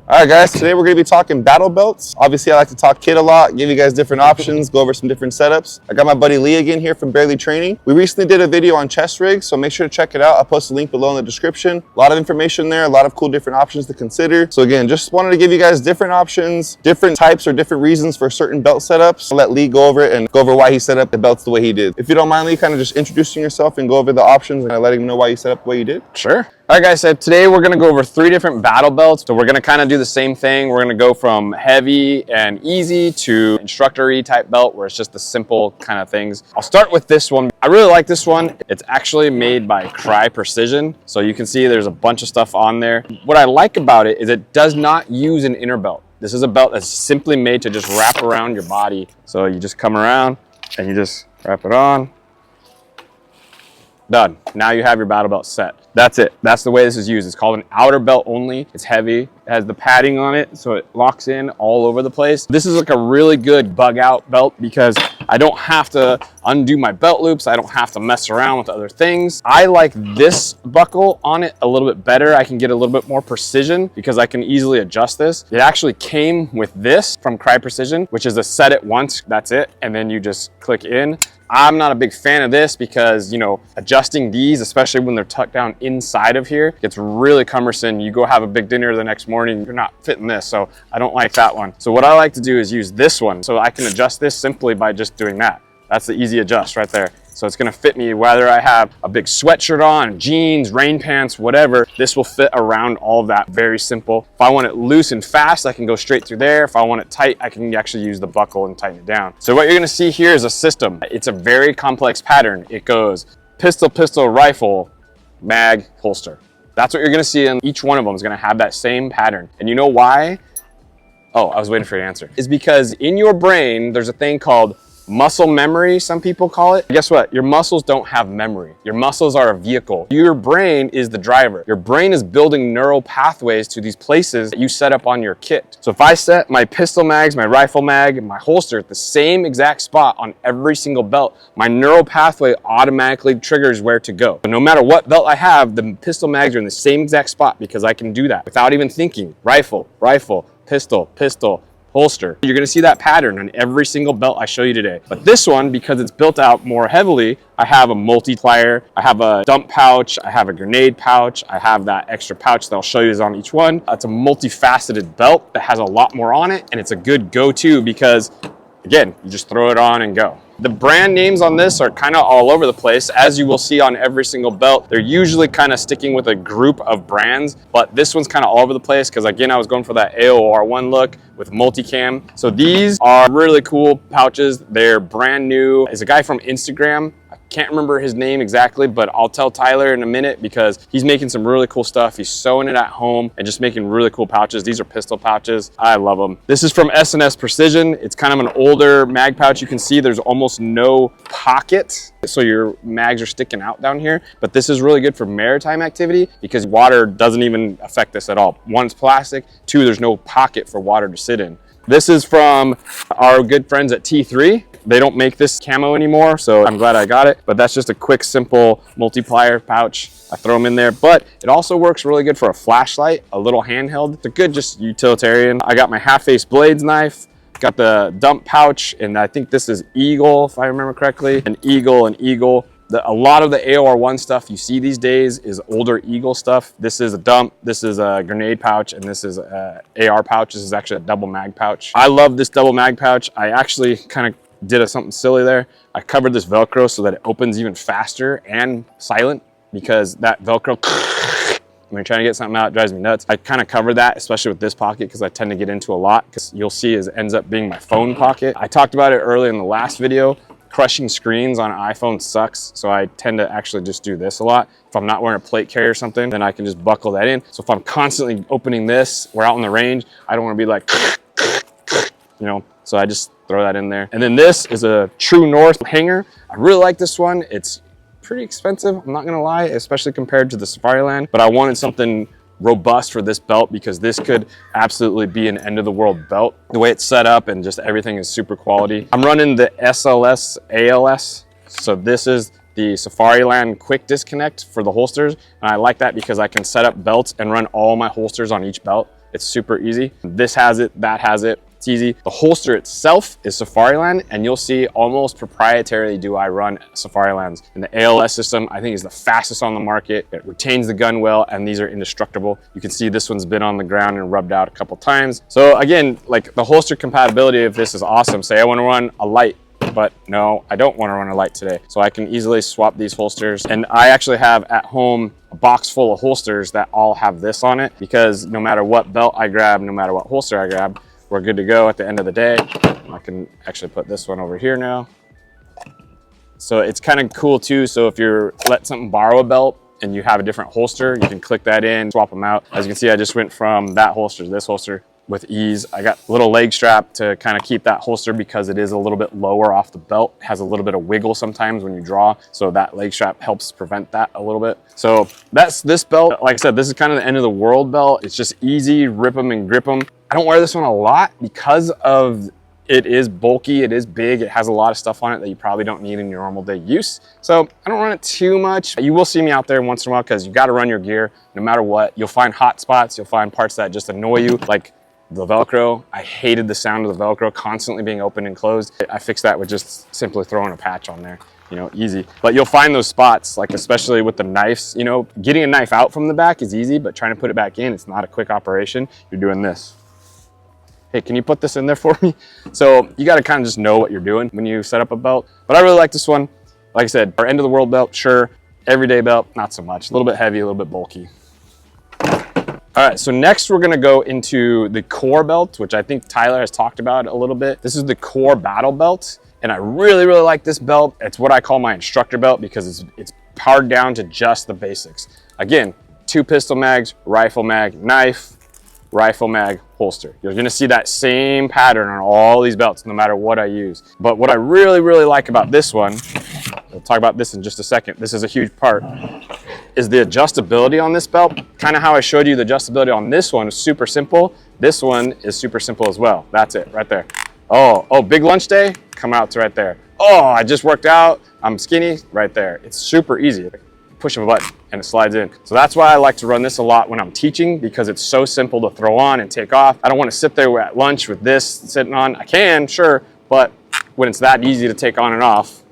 All right, guys, today we're going to be talking battle belts. Obviously, I like to talk kit a lot, give you guys different options, go over some different setups. I got my buddy Lee again here from Barely Training. We recently did a video on chest rigs, so make sure to check it out. I'll post a link below in the description. A lot of information there, a lot of cool different options to consider. So again, just wanted to give you guys different options, different types or different reasons for certain belt setups. I'll let Lee go over it and go over why he set up the belts the way he did. If you don't mind, Lee, kind of just introducing yourself and go over the options and letting him know why you set up the way you did. Sure. All right, guys, so today we're going to go over 3 different battle belts. So we're going to kind of do the same thing. We're going to go from heavy and easy to instructor-y type belt where it's just the simple kind of things. I'll start with this one. I really like this one. It's actually made by Cry Precision. So you can see there's a bunch of stuff on there. What I like about it is it does not use an inner belt. This is a belt that's simply made to just wrap around your body. So you just come around and you just wrap it on. Done. Now you have your battle belt set. That's it. That's the way this is used. It's called an outer belt only. It's heavy. It has the padding on it, so it locks in all over the place. This is like a really good bug out belt because I don't have to undo my belt loops. I don't have to mess around with other things. I like this buckle on it a little bit better. I can get a little bit more precision because I can easily adjust this. It actually came with this from Cry Precision, which is a set it once, that's it, and then you just click in. I'm not a big fan of this because, you know, adjusting these, especially when they're tucked down inside of here, gets really cumbersome. You go have a big dinner the next morning, you're not fitting this, so I don't like that one. So what I like to do is use this one. So I can adjust this simply by just doing that. That's the easy adjust right there. So it's gonna fit me whether I have a big sweatshirt on, jeans, rain pants, whatever. This will fit around all of that, very simple. If I want it loose and fast, I can go straight through there. If I want it tight, I can actually use the buckle and tighten it down. So what you're gonna see here is a system. It's a very complex pattern. It goes pistol, pistol, rifle, mag, holster. That's what you're gonna see, and each one of them is gonna have that same pattern. And you know why? Oh, I was waiting for your answer. It's because in your brain, there's a thing called muscle memory, some people call it. Guess what? Your muscles don't have memory. Your muscles are a vehicle. Your brain is the driver. Your brain is building neural pathways to these places that you set up on your kit. So if I set my pistol mags, my rifle mag, and my holster at the same exact spot on every single belt, my neural pathway automatically triggers where to go. So no matter what belt I have, the pistol mags are in the same exact spot because I can do that without even thinking. Rifle, rifle, pistol, pistol, holster. You're gonna see that pattern on every single belt I show you today. But this one, because it's built out more heavily, I have a multiplier, I have a dump pouch, I have a grenade pouch, I have that extra pouch that I'll show you is on each one. It's a multifaceted belt that has a lot more on it, and it's a good go-to because, again, you just throw it on and go. The brand names on this are kind of all over the place. As you will see on every single belt, they're usually kind of sticking with a group of brands, but this one's kind of all over the place because, again, I was going for that AOR1 look with multicam. So these are really cool pouches. They're brand new. It's a guy from Instagram. Can't remember his name exactly, but I'll tell Tyler in a minute because he's making some really cool stuff. He's sewing it at home and just making really cool pouches. These are pistol pouches. I love them. This is from S&S Precision. It's kind of an older mag pouch. You can see there's almost no pocket, so your mags are sticking out down here. But this is really good for maritime activity because water doesn't even affect this at all. 1, it's plastic. 2, there's no pocket for water to sit in. This is from our good friends at T3. They don't make this camo anymore, so I'm glad I got it. But that's just a quick, simple multiplier pouch. I throw them in there, but it also works really good for a flashlight, a little handheld. It's a good just utilitarian. I got my half-face blades knife, got the dump pouch, and I think this is Eagle, if I remember correctly. An Eagle, an Eagle. A lot of the AOR1 stuff you see these days is older Eagle stuff. This is a dump, this is a grenade pouch, and this is a AR pouch. This is actually a double mag pouch. I love this double mag pouch. I actually kind of did something silly there. I covered this Velcro so that it opens even faster and silent because that Velcro, when you're trying to get something out, it drives me nuts. I kind of cover that, especially with this pocket, because I tend to get into a lot, because you'll see it ends up being my phone pocket. I talked about it earlier in the last video. Crushing screens on an iPhone sucks, so I tend to actually just do this a lot. If I'm not wearing a plate carrier or something, then I can just buckle that in. So if I'm constantly opening this, we're out in the range, I don't want to be like, you know, so I just throw that in there. And then this is a True North hanger. I really like this one. It's pretty expensive, I'm not gonna lie, especially compared to the Safariland, but I wanted something robust for this belt because this could absolutely be an end of the world belt. The way it's set up and just everything is super quality. I'm running the SLS ALS. So this is the Safariland quick disconnect for the holsters. And I like that because I can set up belts and run all my holsters on each belt. It's super easy. This has it, that has it. It's easy. The holster itself is Safariland, and you'll see almost proprietarily do I run Safarilands. And the ALS system, I think, is the fastest on the market. It retains the gun well, and these are indestructible. You can see this one's been on the ground and rubbed out a couple times. So again, like the holster compatibility of this is awesome. Say I want to run a light, but no, I don't want to run a light today. So I can easily swap these holsters. And I actually have at home a box full of holsters that all have this on it, because no matter what belt I grab, no matter what holster I grab, we're good to go at the end of the day. I can actually put this one over here now. So it's kind of cool too. So if you're let something borrow a belt and you have a different holster, you can click that in, swap them out. As you can see, I just went from that holster to this holster with ease. I got a little leg strap to kind of keep that holster because it is a little bit lower off the belt. It has a little bit of wiggle sometimes when you draw. So that leg strap helps prevent that a little bit. So that's this belt. Like I said, this is kind of the end of the world belt. It's just easy, rip them and grip them. I don't wear this one a lot because of it is bulky, it is big, it has a lot of stuff on it that you probably don't need in your normal day use. So I don't run it too much. You will see me out there once in a while because you gotta run your gear no matter what. You'll find hot spots, you'll find parts that just annoy you, like the Velcro. I hated the sound of the Velcro constantly being open and closed. I fixed that with just simply throwing a patch on there. You know, easy. But you'll find those spots, like especially with the knives, you know, getting a knife out from the back is easy, but trying to put it back in, it's not a quick operation. You're doing this. Hey, can you put this in there for me? So you got to kind of just know what you're doing when you set up a belt. But I really like this one. Like I said, our end of the world belt, sure. Everyday belt, not so much. A little bit heavy, a little bit bulky. All right, so next we're gonna go into the core belt, which I think Tyler has talked about a little bit. This is the core battle belt. And I really, really like this belt. It's what I call my instructor belt because it's powered down to just the basics. Again, 2 pistol mags, rifle mag, knife, rifle mag, holster. You're gonna see that same pattern on all these belts, no matter what I use. But what I really, really like about this one, we'll talk about this in just a second, this is a huge part, is the adjustability on this belt. Kind of how I showed you the adjustability on this one is super simple. This one is super simple as well. That's it, right there. Oh, big lunch day, come out to right there. Oh, I just worked out, I'm skinny, right there. It's super easy. Push of a button and it slides in. So that's why I like to run this a lot when I'm teaching, because it's so simple to throw on and take off. I don't want to sit there at lunch with this sitting on. I can, sure, but when it's that easy to take on and off,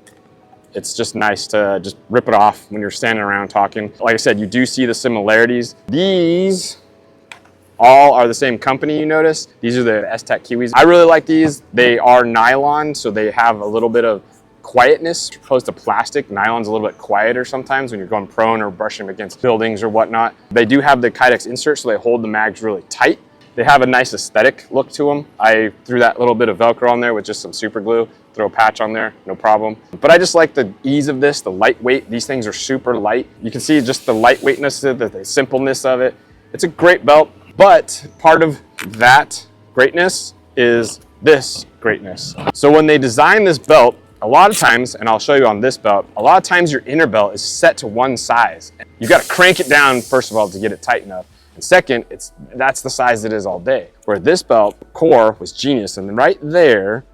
it's just nice to just rip it off when you're standing around talking. Like I said, you do see the similarities. These all are the same company, you notice. These are the S-Tech Kiwis. I really like these. They are nylon, so they have a little bit of quietness opposed to plastic. Nylon's a little bit quieter sometimes when you're going prone or brushing against buildings or whatnot. They do have the Kydex insert, so they hold the mags really tight. They have a nice aesthetic look to them. I threw that little bit of Velcro on there with just some super glue, throw a patch on there, no problem. But I just like the ease of this, the lightweight. These things are super light. You can see just the lightweightness, the simpleness of it. It's a great belt, but part of that greatness is this greatness. So when they designed this belt, a lot of times, and I'll show you on this belt, a lot of times your inner belt is set to one size. You got to crank it down, first of all, to get it tight enough. And second, that's the size it is all day. Where this belt, core, was genius. And right there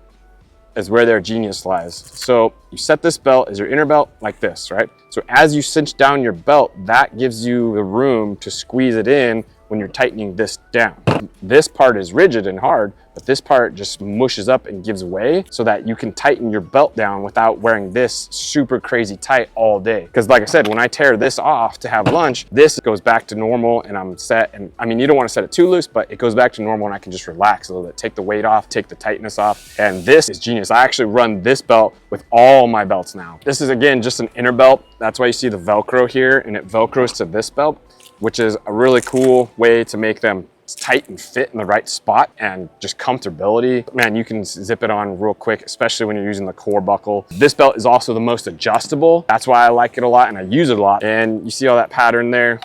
is where their genius lies. So you set this belt as your inner belt like this, right? So as you cinch down your belt, that gives you the room to squeeze it in when you're tightening this down. This part is rigid and hard, but this part just mushes up and gives way so that you can tighten your belt down without wearing this super crazy tight all day. Because like I said, when I tear this off to have lunch, this goes back to normal and I'm set. And I mean, you don't want to set it too loose, but it goes back to normal and I can just relax a little bit, take the weight off, take the tightness off. And this is genius. I actually run this belt with all my belts now. This is, again, just an inner belt. That's why you see the Velcro here, and it Velcros to this belt, which is a really cool way to make them tight and fit in the right spot, and just comfortability. Man, you can zip it on real quick, especially when you're using the core buckle. This belt is also the most adjustable. That's why I like it a lot and I use it a lot. And you see all that pattern there?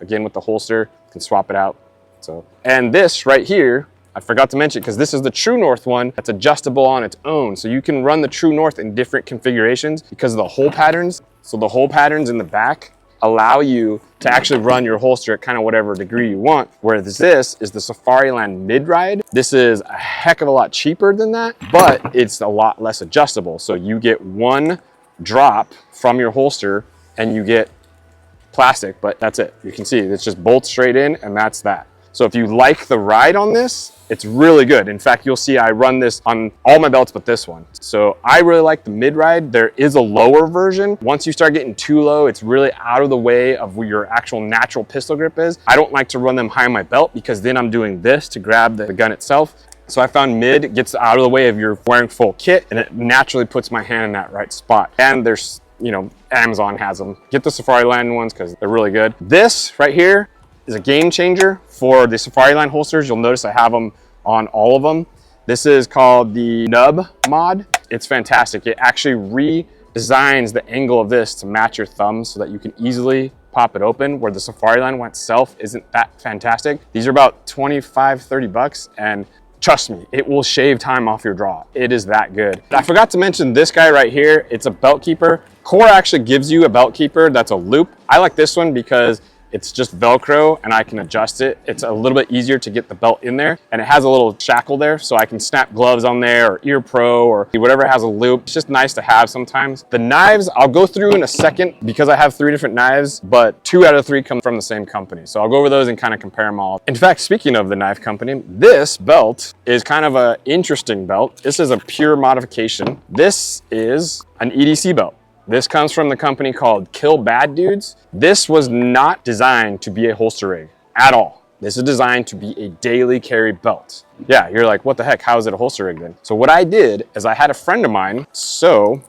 Again, with the holster, you can swap it out. So, and this right here, I forgot to mention, because this is the True North one that's adjustable on its own. So you can run the True North in different configurations because of the hole patterns. So the hole patterns in the back allow you to actually run your holster at kind of whatever degree you want. Whereas this is the Safariland mid-ride. This is a heck of a lot cheaper than that, but it's a lot less adjustable. So you get one drop from your holster and you get plastic, but that's it. You can see it's just bolts straight in, and that's that. So if you like the ride on this, it's really good. In fact, you'll see I run this on all my belts but this one. So I really like the mid ride. There is a lower version. Once you start getting too low, it's really out of the way of where your actual natural pistol grip is. I don't like to run them high on my belt because then I'm doing this to grab the gun itself. So I found mid gets out of the way of your wearing full kit, and it naturally puts my hand in that right spot. And there's, you know, Amazon has them. Get the Safari Line ones because they're really good. This right here is a game changer for the Safari Line holsters. You'll notice I have them on all of them. This is called the nub mod. It's fantastic. It actually redesigns the angle of this to match your thumb so that you can easily pop it open, where the Safari Line one itself isn't that fantastic. These are about 25, 30 bucks, and trust me, it will shave time off your draw. It is that good. I forgot to mention this guy right here. It's a belt keeper. Core actually gives you a belt keeper that's a loop. I like this one because it's just Velcro and I can adjust it. It's a little bit easier to get the belt in there, and it has a little shackle there so I can snap gloves on there, or ear pro, or whatever has a loop. It's just nice to have sometimes. The knives, I'll go through in a second because I have 3 different knives, but 2 out of 3 come from the same company. So I'll go over those and kind of compare them all. In fact, speaking of the knife company, this belt is kind of an interesting belt. This is a pure modification. This is an EDC belt. This comes from the company called Kill Bad Dudes. This was not designed to be a holster rig at all. This is designed to be a daily carry belt. Yeah, you're like, what the heck? How is it a holster rig then? So what I did is I had a friend of mine sew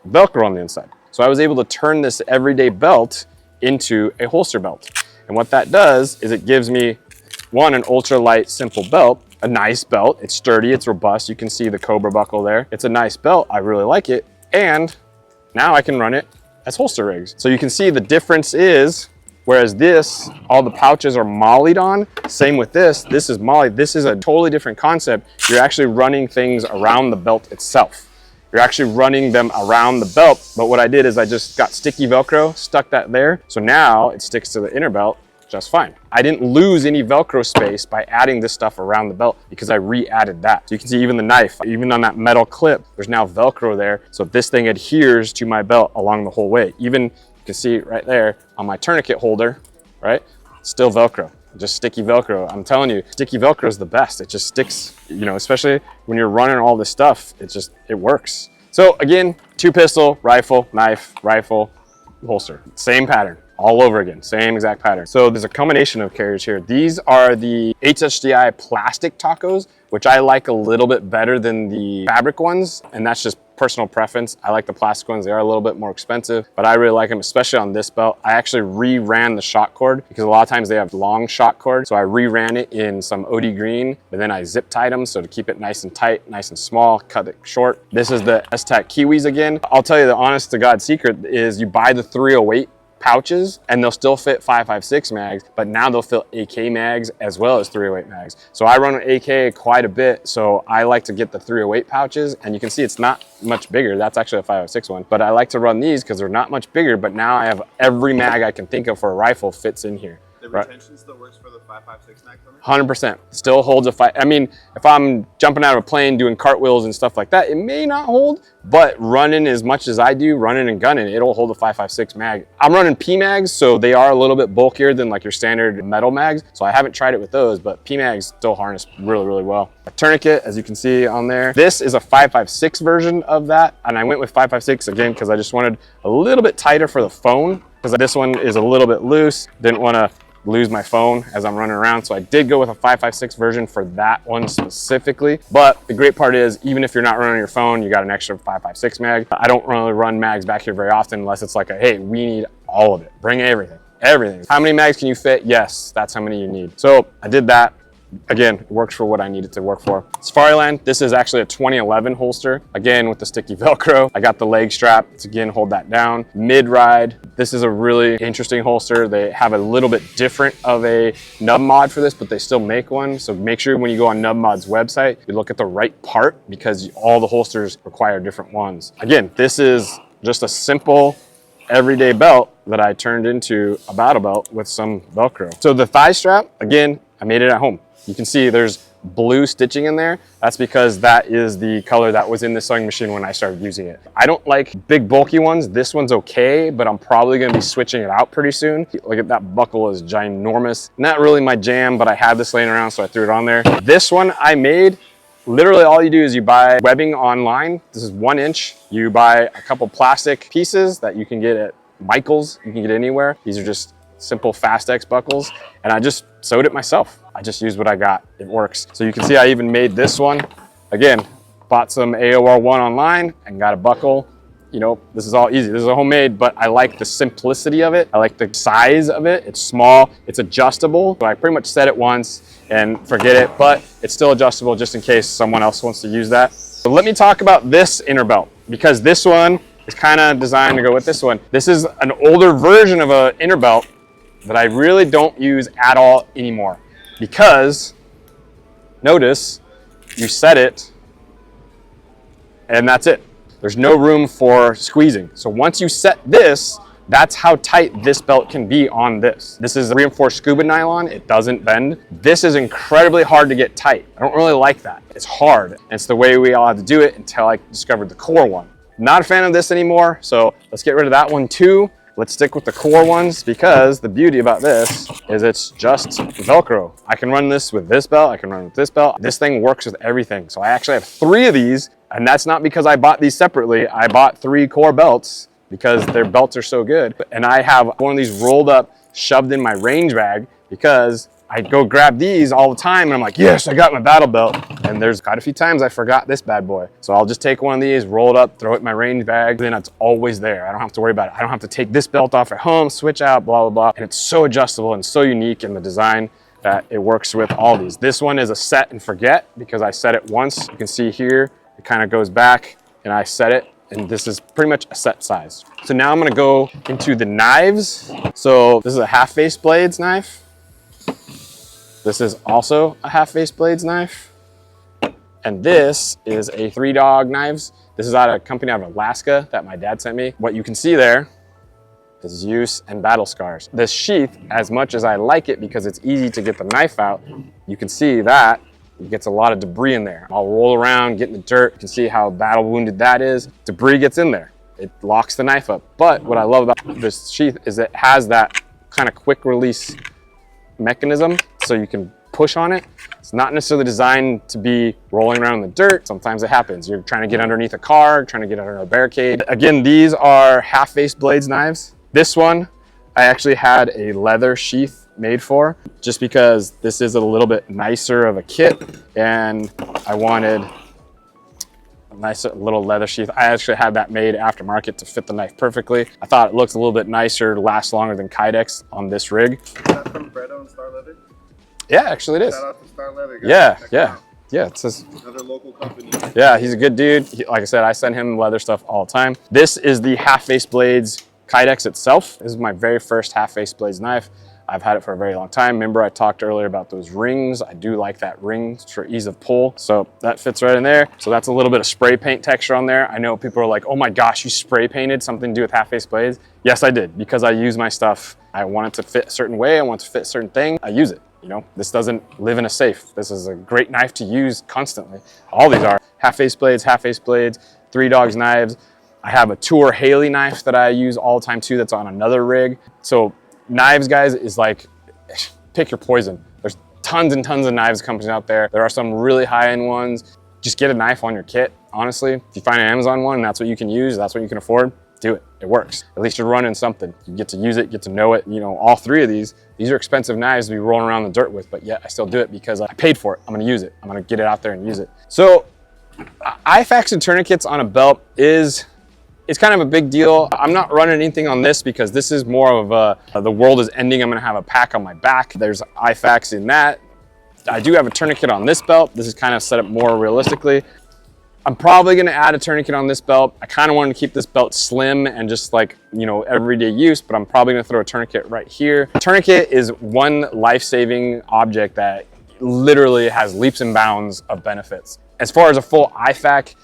Velcro on the inside. So I was able to turn this everyday belt into a holster belt. And what that does is it gives me, one, an ultra light, simple belt, a nice belt. It's sturdy, it's robust. You can see the Cobra buckle there. It's a nice belt. I really like it. And now I can run it as holster rigs. So you can see the difference is, whereas this, all the pouches are mollied on, same with this is mollied. This is a totally different concept. You're actually running things around the belt itself. You're actually running them around the belt. But what I did is I just got sticky Velcro, stuck that there. So now it sticks to the inner belt just fine. I didn't lose any Velcro space by adding this stuff around the belt because I re-added that. So you can see even the knife, even on that metal clip, there's now Velcro there. So this thing adheres to my belt along the whole way. Even you can see right there on my tourniquet holder, right? Still Velcro, just sticky Velcro. I'm telling you, sticky Velcro is the best. It just sticks, you know, especially when you're running all this stuff, it works. So again, 2 pistol, rifle, knife, rifle, holster, same pattern. All over again, same exact pattern. So there's a combination of carriers here. These are the HSDI plastic tacos, which I like a little bit better than the fabric ones. And that's just personal preference. I like the plastic ones. They are a little bit more expensive, but I really like them, especially on this belt. I actually re-ran the shock cord because a lot of times they have long shock cord. So I re-ran it in some OD green, but then I zip tied them. So to keep it nice and tight, nice and small, cut it short. This is the S-Tac Kiwis again. I'll tell you the honest to God secret is you buy the 308 pouches and they'll still fit 5.56 mags, but now they'll fit AK mags as well as 308 mags. So I run an AK quite a bit, so I like to get the 308 pouches, and you can see it's not much bigger. That's actually a 5.56 one, but I like to run these because they're not much bigger, but now I have every mag I can think of for a rifle fits in here. The retention still works for the 5.56 mag limit? 100%. Still holds a five. I mean, if I'm jumping out of a plane doing cartwheels and stuff like that, it may not hold, but running as much as I do, running and gunning, it'll hold a 5.56 mag. I'm running P mags, so they are a little bit bulkier than like your standard metal mags. So I haven't tried it with those, but P mags still harness really, really well. A tourniquet, as you can see on there. This is a 5.56 version of that. And I went with 5.56 again, because I just wanted a little bit tighter for the phone, because this one is a little bit loose. Didn't want to lose my phone as I'm running around. So I did go with a 5.56 version for that one specifically. But the great part is, even if you're not running your phone, you got an extra 5.56 mag. I don't really run mags back here very often unless it's like, hey, we need all of it. Bring everything, everything. How many mags can you fit? Yes, that's how many you need. So I did that. Again, it works for what I need it to work for. Safari Line, this is actually a 2011 holster. Again, with the sticky Velcro. I got the leg strap to again hold that down. Mid-ride, this is a really interesting holster. They have a little bit different of a nub mod for this, but they still make one. So make sure when you go on Nub Mod's website, you look at the right part, because all the holsters require different ones. Again, this is just a simple everyday belt that I turned into a battle belt with some Velcro. So the thigh strap, again, I made it at home. You can see there's blue stitching in there, that's because that is the color that was in the sewing machine when I started using it. I don't like big bulky ones. This one's okay, but I'm probably gonna be switching it out pretty soon. Look at that buckle, is ginormous. Not really my jam, but I had this laying around, so I threw it on there. This one I made, literally all you do is you buy webbing online. This is 1 inch. You buy a couple plastic pieces that you can get at Michael's, you can get anywhere. These are just simple Fastex buckles, and I just sewed it myself. I just used what I got. It works. So you can see I even made this one. Again, bought some AOR1 online and got a buckle. You know, this is all easy. This is a homemade, but I like the simplicity of it. I like the size of it. It's small, it's adjustable. So I pretty much set it once and forget it, but it's still adjustable just in case someone else wants to use that. So let me talk about this inner belt, because this one is kind of designed to go with this one. This is an older version of an inner belt that I really don't use at all anymore, because notice you set it and that's it. There's no room for squeezing. So once you set this, that's how tight this belt can be on this. This is reinforced scuba nylon. It doesn't bend. This is incredibly hard to get tight. I don't really like that. It's hard. And it's the way we all had to do it until I discovered the core one. Not a fan of this anymore, so let's get rid of that one too. Let's stick with the core ones, because the beauty about this is it's just Velcro. I can run this with this belt, I can run with this belt. This thing works with everything. So I actually have 3 of these, and that's not because I bought these separately. I bought 3 core belts because their belts are so good. And I have one of these rolled up, shoved in my range bag, because I go grab these all the time and I'm like, yes, I got my battle belt. And there's quite a few times I forgot this bad boy. So I'll just take one of these, roll it up, throw it in my range bag, then it's always there. I don't have to worry about it. I don't have to take this belt off at home, switch out, blah, blah, blah. And it's so adjustable and so unique in the design that it works with all these. This one is a set and forget, because I set it once. You can see here, it kind of goes back and I set it. And this is pretty much a set size. So now I'm gonna go into the knives. So this is a half face blades knife. This is also a half face blades knife. And this is a 3 Dog knives. This is out of a company out of Alaska that my dad sent me. What you can see there is use and battle scars. This sheath, as much as I like it because it's easy to get the knife out, you can see that it gets a lot of debris in there. I'll roll around, get in the dirt. You can see how battle wounded that is. Debris gets in there. It locks the knife up. But what I love about this sheath is it has that kind of quick release mechanism, so you can push on it. It's not necessarily designed to be rolling around in the dirt. Sometimes it happens. You're trying to get underneath a car, trying to get under a barricade. Again, these are half face blades knives. This one, I actually had a leather sheath made for, just because this is a little bit nicer of a kit and I wanted a nice little leather sheath. I actually had that made aftermarket to fit the knife perfectly. I thought it looked a little bit nicer, lasts longer than Kydex on this rig. Is that from Bredo and Star Leather? Yeah, actually it is. Shout out to Star Leather, guys. Yeah, it says another local company. Yeah, he's a good dude. Like I said, I send him leather stuff all the time. This is the half face blades Kydex itself. This is my very first half face blades knife. I've had it for a very long time. Remember I talked earlier about those rings. I do like that ring for ease of pull. So that fits right in there. So that's a little bit of spray paint texture on there. I know people are like, oh my gosh, you spray painted something to do with half face blades. Yes, I did, because I use my stuff. I want it to fit a certain way. I want it to fit a certain thing. I use it. You know, this doesn't live in a safe. This is a great knife to use constantly. All these are half face blades, 3 Dogs knives. I have a Tour Haley knife that I use all the time too, that's on another rig. So knives, guys, is like, pick your poison. There's tons and tons of knives companies out there. There are some really high-end ones. Just get a knife on your kit, honestly. If you find an Amazon one and that's what you can use, that's what you can afford, do it. It works. At least you're running something. You get to use it, get to know it. You know, all 3 of these are expensive knives to be rolling around the dirt with, but yet I still do it because I paid for it. I'm gonna use it. I'm gonna get it out there and use it. So IFAKs and tourniquets on a belt it's kind of a big deal. I'm not running anything on this because this is more of a, the world is ending, I'm gonna have a pack on my back. There's IFAKs in that. I do have a tourniquet on this belt. This is kind of set up more realistically. I'm probably gonna add a tourniquet on this belt. I kind of wanted to keep this belt slim and just like, you know, everyday use, but I'm probably gonna throw a tourniquet right here. A tourniquet is one life-saving object that literally has leaps and bounds of benefits. As far as a full IFAK,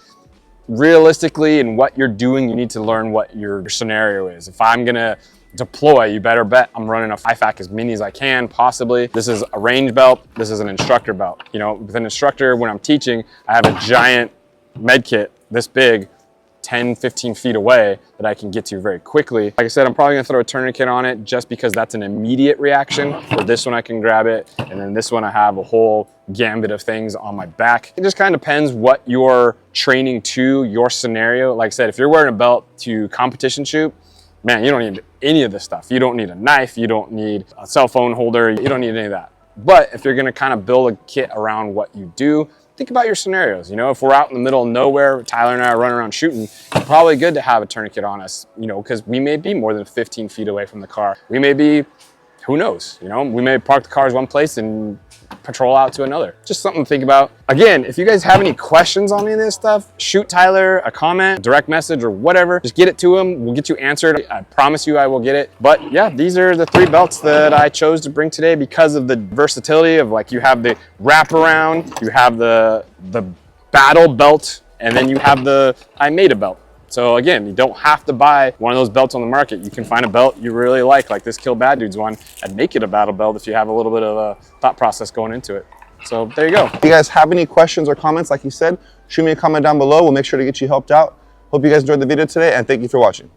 realistically, in what you're doing, you need to learn what your scenario is. If I'm gonna, deploy, you better bet I'm running a IFAC as many as I can, possibly. This is a range belt. This is an instructor belt. You know, with an instructor, when I'm teaching, I have a giant med kit this big, 10, 15 feet away that I can get to very quickly. Like I said, I'm probably gonna throw a tourniquet on it just because that's an immediate reaction. For this one, I can grab it. And then this one, I have a whole gambit of things on my back. It just kind of depends what you're training to, your scenario. Like I said, if you're wearing a belt to competition shoot, man, you don't need any of this stuff. You don't need a knife. You don't need a cell phone holder. You don't need any of that. But if you're gonna kind of build a kit around what you do, think about your scenarios. You know, if we're out in the middle of nowhere, Tyler and I are running around shooting, it's probably good to have a tourniquet on us, you know, because we may be more than 15 feet away from the car. We may be, who knows, you know, we may park the cars one place and patrol out to another. Just something to think about. Again, if you guys have any questions on any of this stuff, shoot Tyler a comment, direct message, or whatever. Just get it to him. We'll get you answered. I promise you I will get it. But yeah, these are the 3 belts that I chose to bring today because of the versatility of, like, you have the wraparound, you have the battle belt, and then you have the I made a belt. So again, you don't have to buy one of those belts on the market. You can find a belt you really like this Kill Bad Dudes one, and make it a battle belt if you have a little bit of a thought process going into it. So there you go. If you guys have any questions or comments, like you said, shoot me a comment down below. We'll make sure to get you helped out. Hope you guys enjoyed the video today, and thank you for watching.